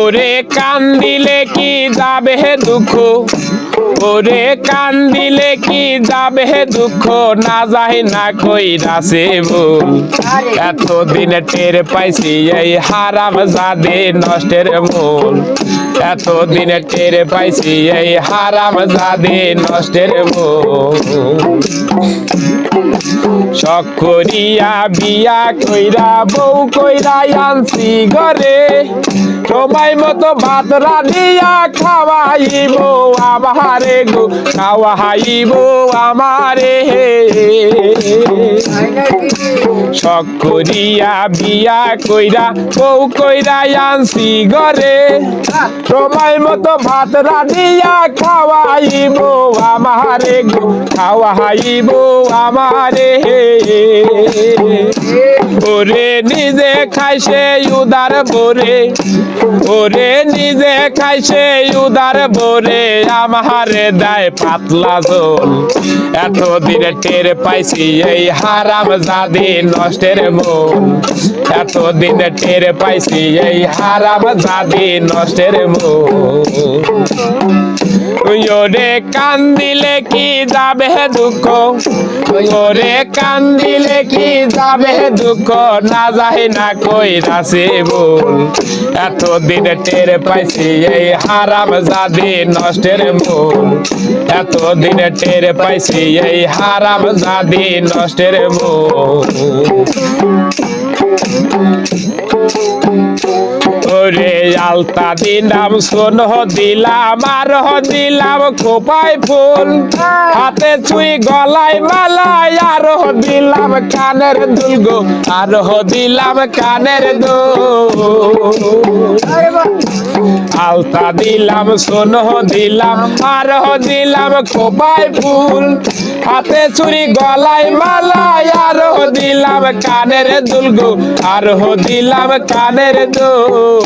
ওরে কান্দিলে কি যাবে দুঃখ, ওরে কান্দিলে কি যাবে দুঃখ, না যাই না কইরাছে ভুল। এতদিন টের পাইছি এই হারাম জাদে নষ্টের মূল, এতদিন টের পাইছি এই হারাম জাদে নষ্টের মূল। শখ করিয়া বিয়া কইরা বউ কইরা আনছি ঘরে, সময় মতো ভাত রাঁধিয়া খাওয়াইব আমারে গো, খাওয়াইব আমারে। শখ করিয়া বিয়া কইরা বউ কইরা আনছি ঘরে, সময় মতো ভাত রাঁধিয়া খাওয়াইব আমারে গো, খাওয়াইব আমারে। ওরে নিজে খাইছে উদার বরে, ওরে নিজে খাইছে উদার বরে, আমারে দেয় পাতলা ঝোল। এতদিন টের পাইছি এই হারাম জাদে নষ্টের মূল, এতদিন টের পাইছি এই হারাম জাদে নষ্টের মূল। ওরে কান্দিলে কি যাবে দুঃখ, ওরে কান্দিলে কি যাবে দুঃখ, না যাই না কইরাছে ভুল। এতদিন টের পাইছি এই হারাম জাদে নষ্টের মূল, এতদিন টের পাইছি এই হারাম জাদে নষ্টের মূল। ওরে আলতা দিলাম সোন দিলাম আর দিলাম খোপায় ফুল, হাতে চুই গলায় মালায় আর দিলাম কানের দুল গো, আর দিলাম কানের দুল। আলতা দিলাম সোন দিলাম আর দিলাম খোপায় ফুল, হাতে চুরি গলায় মালায় আর দিলাম কানের দুল গো, আর দিলাম কানের দুল।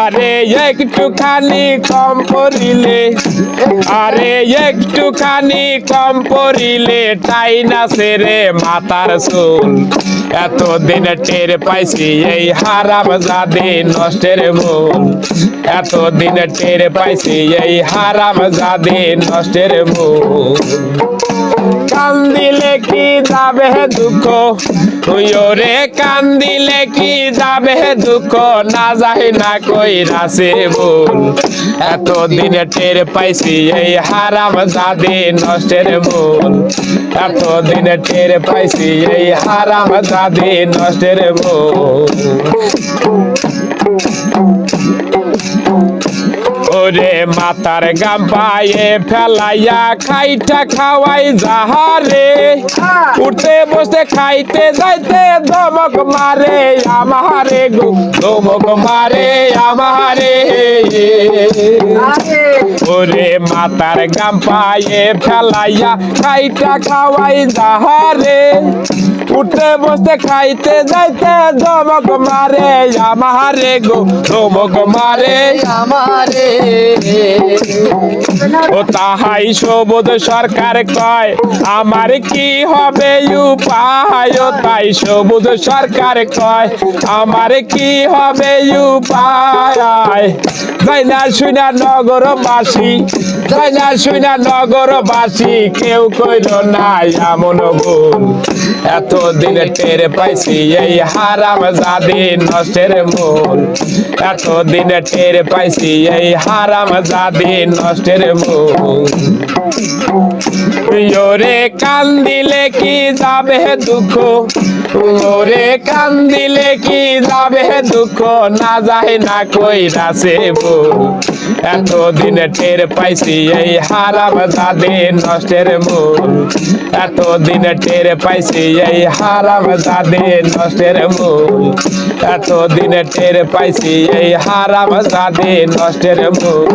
আরে একটুখানি কম পড়িলে, আরে একটুখানি কম পড়িলে টাই না সেরে মাথার চুল। এতদিন টের পাইছি এই হারাম জাদে নষ্টের মূল, এতদিন টের পাইছি এই হারাম জাদে নষ্টের মূল। কান্দিলে কি যাবে দুঃখ, ওরে কান্দিলে কি যাবে দুঃখ, না যাই না কইরাছে ভুল। এতদিন টের পাইছি এই হারাম জাদে নষ্টের মূল, এতদিন টের পাইছি এই হারাম জাদে নষ্টের মূল। ওরে মাতার গাম পায়ে ফেলাইয়া খাইটা খাওয়াই যাহারে, উঠতে বসতে খাইতে যাইতে ধমক মারে আমারে গো, ধমক মারে আমারে। ওরে মাতার গাম পায়ে ফেলাইয়া খাইটা খাওয়াই যাহারে, উঠতে বসতে খাইতে যাইতে ধমক মারে আমারে গো, ধমক মারে আমারে। ও তাহাই সবুজ সরকার কয় আমার কি হবে উপায়, ও তাই সবুজ সরকার কয় আমার কি হবে উপায়। যাই না শুনা নগরবাসী, যাই না শুনা নগরবাসী, কেউ কইল না এমন ভুল। এতদিন টের পাইছি এই হারাম জাদে নষ্টের মূল, এতদিন টের পাইছি এই হারাম জাদে নষ্টের মূল। ওরে কান্দিলে কি যাবে দুঃখ, ওরে কান্দিলে কি যাবে দুঃখ, না যাই না কইরাছে ভুল। এতদিন টের পাইছি এই হারাম জাদে নষ্টের মূল, এতদিন টের পাইছি এই হারাম জাদে নষ্টের মূল, এতদিন টের পাইছি এই হারাম জাদে নষ্টের মূল।